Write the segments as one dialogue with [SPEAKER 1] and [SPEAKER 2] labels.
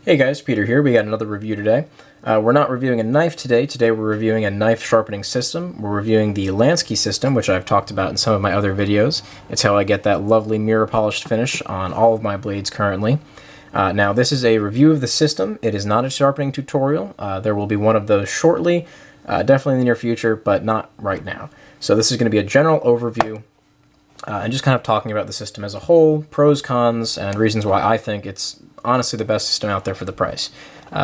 [SPEAKER 1] Hey guys, Peter here. We got another review today. We're not reviewing a knife today. Today we're reviewing a knife sharpening system. We're reviewing the Lansky system, which I've talked about in some of my other videos. It's how I get that lovely mirror polished finish on all of my blades currently. Now this is a review of the system. It is not a sharpening tutorial. There will be one of those shortly, definitely in the near future, but not right now. So this is going to be a general overview and just kind of talking about the system as a whole, pros, cons, and reasons why I think it's honestly the best system out there for the price.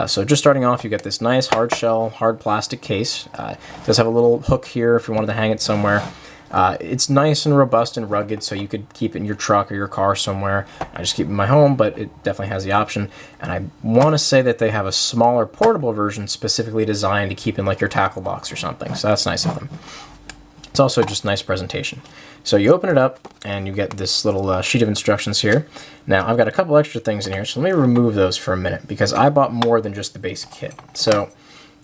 [SPEAKER 1] So just starting off, you get this nice hard shell, hard plastic case. It does have a little hook here if you wanted to hang it somewhere. It's nice and robust and rugged, so you could keep it in your truck or your car somewhere. I just keep it in my home, but it definitely has the option. And I want to say that they have a smaller portable version specifically designed to keep in like your tackle box or something, so that's nice of them. It's also just nice presentation. So you open it up and you get this little sheet of instructions here. Now I've got a couple extra things in here, so let me remove those for a minute because I bought more than just the basic kit. So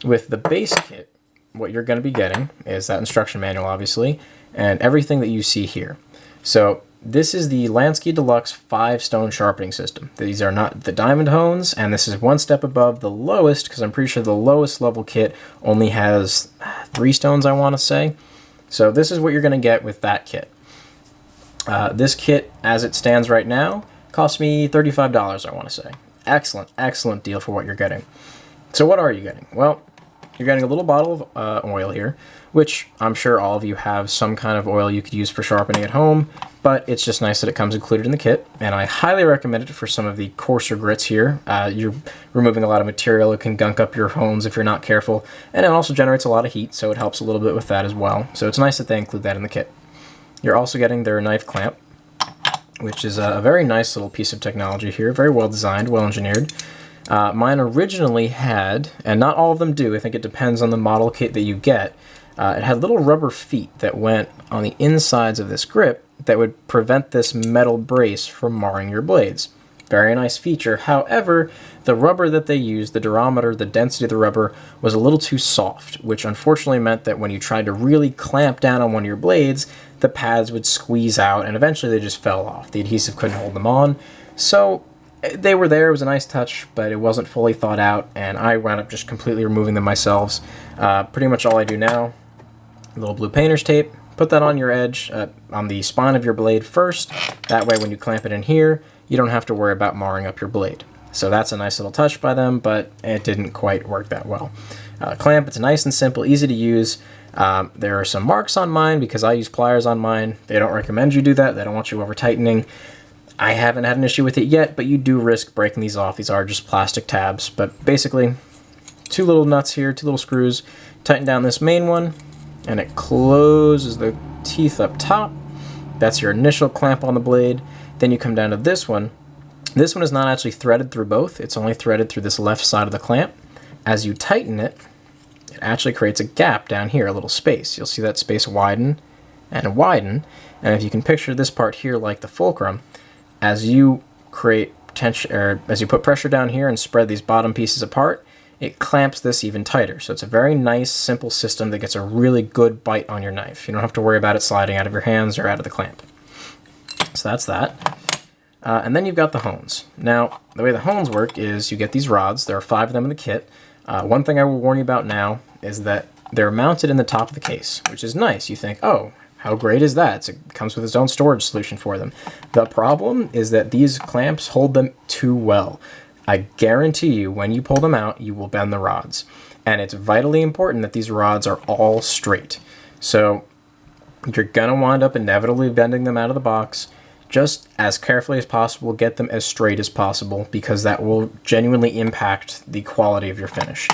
[SPEAKER 1] with the base kit, what you're going to be getting is that instruction manual, obviously, and everything that you see here. So this is the Lansky Deluxe 5-stone sharpening system. These are not the diamond hones, and this is one step above the lowest because I'm pretty sure the lowest level kit only has 3 stones, I want to say. So this is what you're going to get with that kit. This kit, as it stands right now, cost me $35, I want to say. Excellent, excellent deal for what you're getting. So what are you getting? Well, you're getting a little bottle of oil here, which I'm sure all of you have some kind of oil you could use for sharpening at home, but it's just nice that it comes included in the kit, and I highly recommend it for some of the coarser grits here. You're removing a lot of material. It can gunk up your hones if you're not careful, and it also generates a lot of heat, so it helps a little bit with that as well. So it's nice that they include that in the kit. You're also getting their knife clamp, which is a very nice little piece of technology here, very well designed, well engineered. Mine originally had, and not all of them do, I think it depends on the model kit that you get, it had little rubber feet that went on the insides of this grip that would prevent this metal brace from marring your blades. Very nice feature. However, the rubber that they used, the durometer, the density of the rubber, was a little too soft, which unfortunately meant that when you tried to really clamp down on one of your blades, the pads would squeeze out and eventually they just fell off. The adhesive couldn't hold them on. So they were there, it was a nice touch, but it wasn't fully thought out, and I wound up just completely removing them myself. Pretty much all I do now, a little blue painter's tape, put that on your edge, on the spine of your blade first. That way when you clamp it in here, you don't have to worry about marring up your blade. So that's a nice little touch by them, but it didn't quite work that well. Clamp, it's nice and simple, easy to use. There are some marks on mine because I use pliers on mine. They don't recommend you do that. They don't want you over tightening. I haven't had an issue with it yet, but you do risk breaking these off. These are just plastic tabs, but basically 2 little nuts here, 2 little screws. Tighten down this main one, and it closes the teeth up top. That's your initial clamp on the blade. Then you come down to this one. This one is not actually threaded through both. It's only threaded through this left side of the clamp. As you tighten it, it actually creates a gap down here, a little space. You'll see that space widen and widen. And if you can picture this part here like the fulcrum, as you create tension, or as you put pressure down here and spread these bottom pieces apart, it clamps this even tighter. So it's a very nice, simple system that gets a really good bite on your knife. You don't have to worry about it sliding out of your hands or out of the clamp. So that's that. And then you've got the hones. Now, the way the hones work is you get these rods. There are 5 of them in the kit. One thing I will warn you about now is that they're mounted in the top of the case, which is nice. You think, oh, how great is that? It comes with its own storage solution for them. The problem is that these clamps hold them too well. I guarantee you, when you pull them out, you will bend the rods. And it's vitally important that these rods are all straight. So you're gonna wind up inevitably bending them out of the box. Just as carefully as possible, get them as straight as possible because that will genuinely impact the quality of your finish.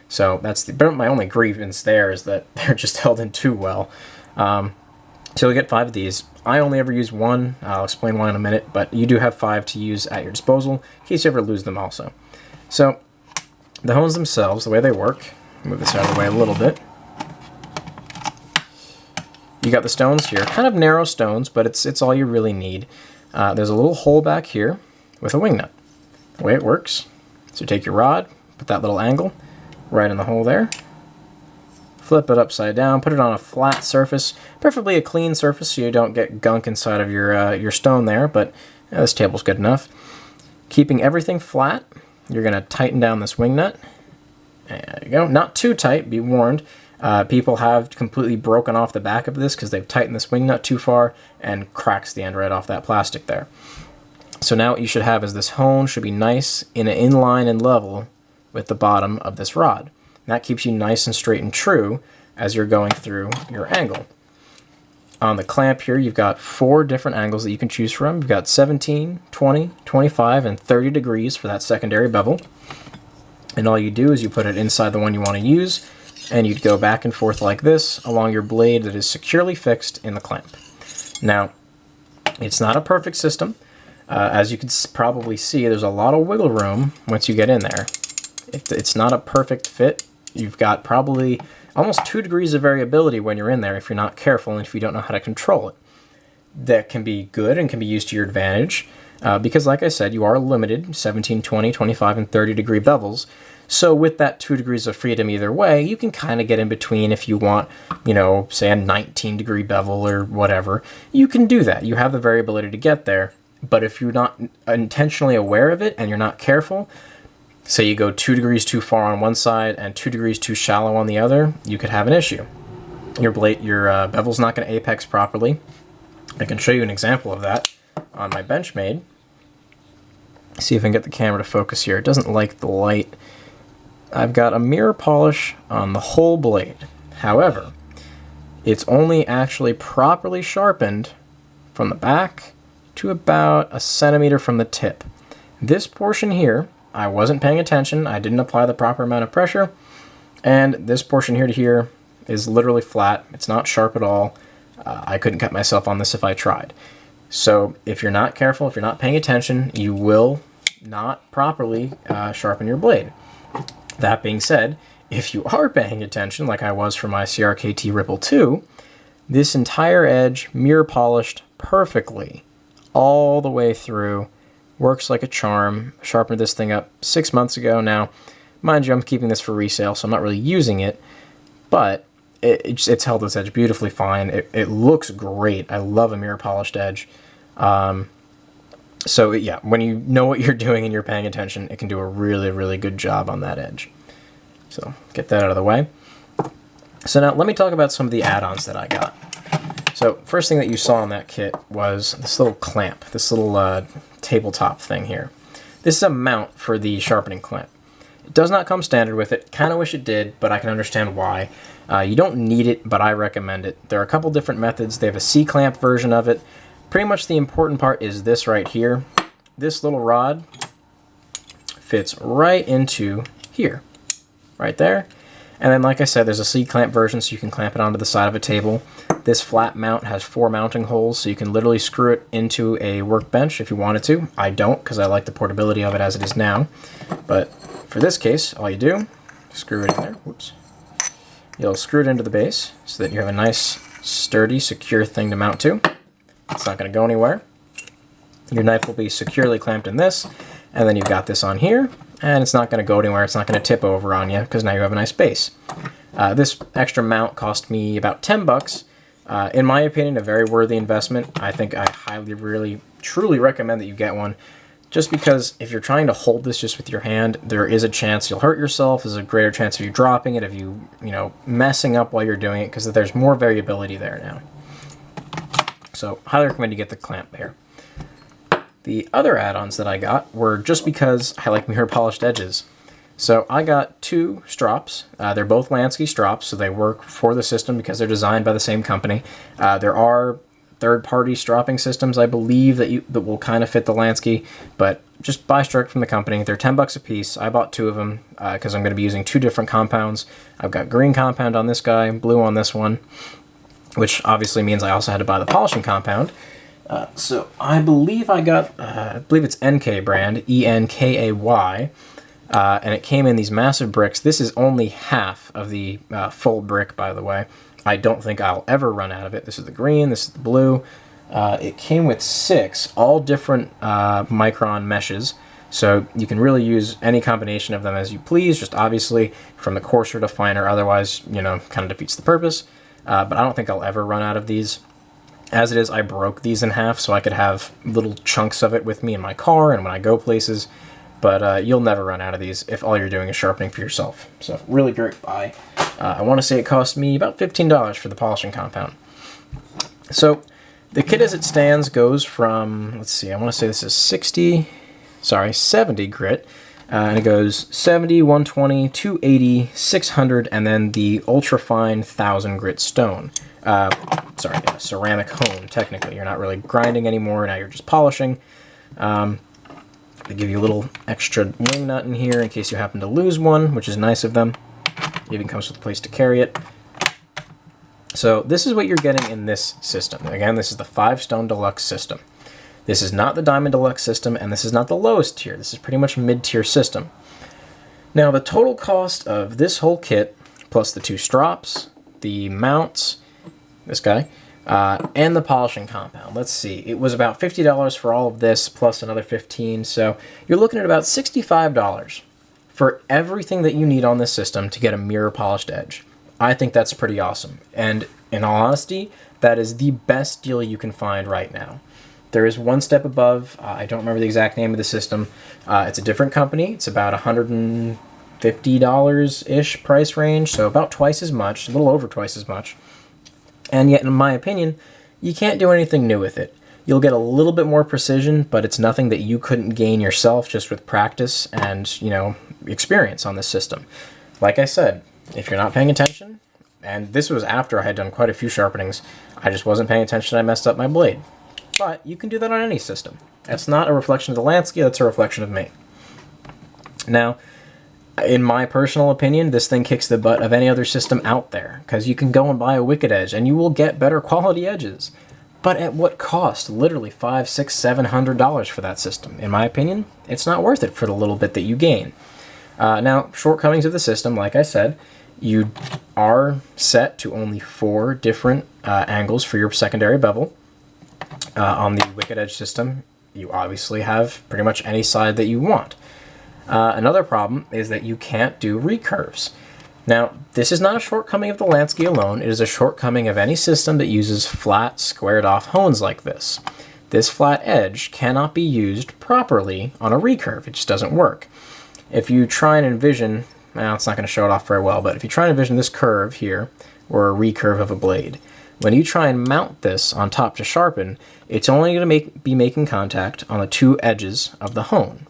[SPEAKER 1] So that's my only grievance there is that they're just held in too well. So you'll get 5 of these. I only ever use 1. I'll explain why in a minute, but you do have 5 to use at your disposal in case you ever lose them also. So the hones themselves, the way they work, move this out of the way a little bit. You got the stones here, kind of narrow stones, but it's all you really need. There's a little hole back here with a wing nut. The way it works, so take your rod, put that little angle right in the hole there, flip it upside down, put it on a flat surface, preferably a clean surface so you don't get gunk inside of your stone there, but this table's good enough. Keeping everything flat, you're going to tighten down this wing nut. There you go. Not too tight, be warned. People have completely broken off the back of this because they've tightened this wing nut too far and cracks the end right off that plastic there. So now what you should have is this hone should be nice in line and level with the bottom of this rod. And that keeps you nice and straight and true as you're going through your angle. On the clamp here, you've got 4 different angles that you can choose from. You've got 17, 20, 25, and 30 degrees for that secondary bevel. And all you do is you put it inside the one you want to use, and you'd go back and forth like this along your blade that is securely fixed in the clamp. Now, it's not a perfect system. As you can probably see, there's a lot of wiggle room once you get in there. It's not a perfect fit. You've got probably almost 2 degrees of variability when you're in there if you're not careful and if you don't know how to control it. That can be good and can be used to your advantage because, like I said, you are limited 17, 20, 25, and 30 degree bevels. So with that 2 degrees of freedom either way, you can kind of get in between if you want, you know, say a 19 degree bevel or whatever. You can do that. You have the variability to get there. But if you're not intentionally aware of it and you're not careful, say you go 2 degrees too far on one side and 2 degrees too shallow on the other, you could have an issue. Your bevel's not going to apex properly. I can show you an example of that on my Benchmade. See if I can get the camera to focus here. It doesn't like the light. I've got a mirror polish on the whole blade. However, it's only actually properly sharpened from the back to about a centimeter from the tip. This portion here, I wasn't paying attention. I didn't apply the proper amount of pressure. And this portion here to here is literally flat. It's not sharp at all. I couldn't cut myself on this if I tried. So if you're not careful, if you're not paying attention, you will not properly sharpen your blade. That being said, if you are paying attention, like I was for my CRKT Ripple 2, this entire edge mirror polished perfectly all the way through. Works like a charm. Sharpened this thing up 6 months ago now. Mind you, I'm keeping this for resale, so I'm not really using it, but it's held this edge beautifully fine. It looks great. I love a mirror polished edge. So yeah, when you know what you're doing and you're paying attention, it can do a really, really good job on that edge. So get that out of the way. So now let me talk about some of the add-ons that I got. So first thing that you saw in that kit was this little clamp, this little tabletop thing here. This is a mount for the sharpening clamp. It does not come standard with it. Kind of wish it did, but I can understand why. You don't need it, but I recommend it. There are a couple different methods. They have a C-clamp version of it. Pretty much the important part is this right here. This little rod fits right into here, right there. And then, like I said, there's a C-clamp version, so you can clamp it onto the side of a table. This flat mount has 4 mounting holes, so you can literally screw it into a workbench if you wanted to. I don't, because I like the portability of it as it is now. But for this case, all you do, screw it in there. Whoops. You'll screw it into the base so that you have a nice, sturdy, secure thing to mount to. It's not going to go anywhere. Your knife will be securely clamped in this, and then you've got this on here, and it's not going to go anywhere. It's not going to tip over on you because now you have a nice base. This extra mount cost me about 10 bucks. In my opinion, a very worthy investment. I think I highly, really, truly recommend that you get one. Just because if you're trying to hold this just with your hand, there is a chance you'll hurt yourself. There's a greater chance of you dropping it, of you messing up while you're doing it, because there's more variability there now. So highly recommend you get the clamp there. The other add-ons that I got were just because I like mirror polished edges. So I got 2 strops. They're both Lansky strops, so they work for the system because they're designed by the same company. There are third-party stropping systems, I believe, that will kind of fit the Lansky, but just buy straight from the company. They're 10 bucks a piece. I bought 2 of them because I'm going to be using 2 different compounds. I've got green compound on this guy, blue on this one, which obviously means I also had to buy the polishing compound. So I believe I got, I believe it's NK brand, ENKAY, and it came in these massive bricks. This is only half of the full brick, by the way. I don't think I'll ever run out of it. This is the green, this is the blue. It came with 6, all different micron meshes, so you can really use any combination of them as you please, just obviously from the coarser to finer, otherwise, kind of defeats the purpose. But I don't think I'll ever run out of these. As it is, I broke these in half so I could have little chunks of it with me in my car and when I go places. but you'll never run out of these if all you're doing is sharpening for yourself. So really great buy. I want to say it cost me about $15 for the polishing compound. So the kit as it stands goes from, let's see, I want to say this is 70 grit, and it goes 70, 120, 280, 600, and then the ultra fine 1000 grit stone. Ceramic hone, technically. You're not really grinding anymore, now you're just polishing. They give you a little extra wing nut in here in case you happen to lose one, which is nice of them. It even comes with a place to carry it. So this is what you're getting in this system. Again, this is the 5-stone deluxe system. This is not the diamond deluxe system, and this is not the lowest tier. This is pretty much a mid-tier system. Now, the total cost of this whole kit, plus the 2 strops, the mounts, this guy, and the polishing compound. Let's see, it was about $50 for all of this, plus another $15, so you're looking at about $65 for everything that you need on this system to get a mirror polished edge. I think that's pretty awesome, and in all honesty, that is the best deal you can find right now. There is one step above. I don't remember the exact name of the system. It's a different company. It's about $150-ish price range, so about twice as much, a little over twice as much. And yet, in my opinion, you can't do anything new with it. You'll get a little bit more precision, but it's nothing that you couldn't gain yourself just with practice and, you know, experience on this system. Like I said, if you're not paying attention, and this was after I had done quite a few sharpenings, I just wasn't paying attention, I messed up my blade. But you can do that on any system. That's not a reflection of the Lansky, that's a reflection of me. Now, in my personal opinion, this thing kicks the butt of any other system out there, because you can go and buy a Wicked Edge, and you will get better quality edges. But at what cost? Literally $500, $600, $700 for that system. In my opinion, it's not worth it for the little bit that you gain. Now, shortcomings of the system, like I said, you are set to only 4 different angles for your secondary bevel. On the Wicked Edge system, you obviously have pretty much any side that you want. Another problem is that you can't do recurves. Now, this is not a shortcoming of the Lansky alone, it is a shortcoming of any system that uses flat, squared-off hones like this. This flat edge cannot be used properly on a recurve, it just doesn't work. If you try and envision, well, it's not going to show it off very well, but if you try and envision this curve here, or a recurve of a blade, when you try and mount this on top to sharpen, it's only going to be making contact on the 2 edges of the hone,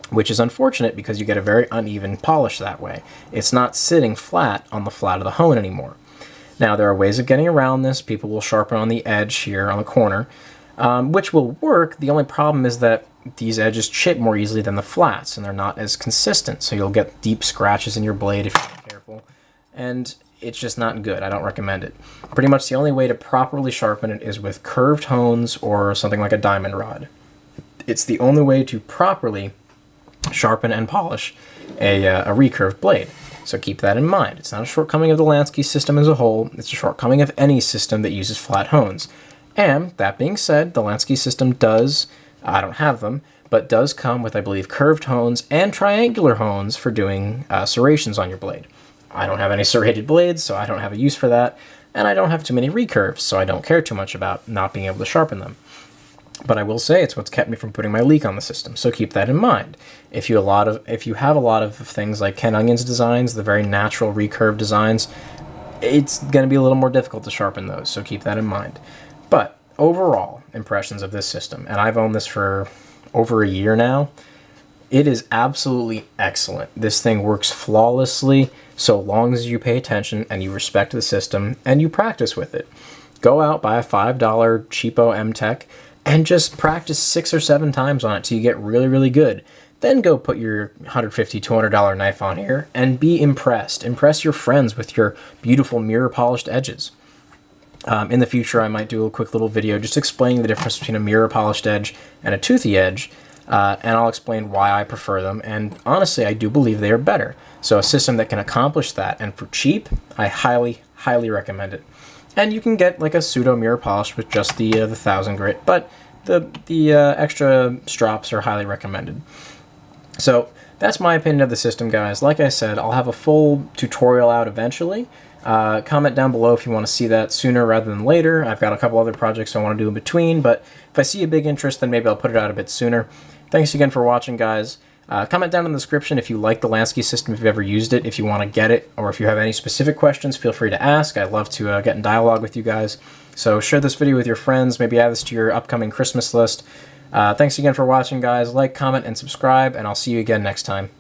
[SPEAKER 1] which is unfortunate because you get a very uneven polish that way. It's not sitting flat on the flat of the hone anymore. Now, there are ways of getting around this. People will sharpen on the edge here on the corner, which will work. The only problem is that these edges chip more easily than the flats, and they're not as consistent, so you'll get deep scratches in your blade if you're not careful, and it's just not good. I don't recommend it. Pretty much the only way to properly sharpen it is with curved hones or something like a diamond rod. It's the only way to properly sharpen and polish a recurved blade. So keep that in mind. It's not a shortcoming of the Lansky system as a whole, it's a shortcoming of any system that uses flat hones. And that being said, the Lansky system does, I don't have them, but does come with, I believe, curved hones and triangular hones for doing serrations on your blade. I don't have any serrated blades, so I don't have a use for that, and I don't have too many recurves, so I don't care too much about not being able to sharpen them. But I will say it's what's kept me from putting my leak on the system, so keep that in mind. If you have a lot of things like Ken Onion's designs, the very natural recurve designs, it's going to be a little more difficult to sharpen those, so keep that in mind. But overall impressions of this system, and I've owned this for over a year now, it is absolutely excellent. This thing works flawlessly so long as you pay attention and you respect the system and you practice with it. Go out, buy a $5 cheapo M-Tech, and just practice 6 or 7 times on it till you get really, really good. Then go put your $150, $200 knife on here and be impressed. Impress your friends with your beautiful mirror polished edges. In the future, I might do a quick little video just explaining the difference between a mirror polished edge and a toothy edge, and I'll explain why I prefer them, and honestly, I do believe they are better. So a system that can accomplish that, and for cheap, I highly, highly recommend it. And you can get like a pseudo mirror polish with just the 1000 grit, but the extra strops are highly recommended. So that's my opinion of the system, guys. Like I said, I'll have a full tutorial out eventually. Comment down below if you want to see that sooner rather than later. I've got a couple other projects I want to do in between, but if I see a big interest, then maybe I'll put it out a bit sooner. Thanks again for watching, guys. Comment down in the description if you like the Lansky system, if you've ever used it, if you want to get it, or if you have any specific questions, feel free to ask. I'd love to get in dialogue with you guys. So share this video with your friends, maybe add this to your upcoming Christmas list. Thanks again for watching, guys. Like, comment, and subscribe, and I'll see you again next time.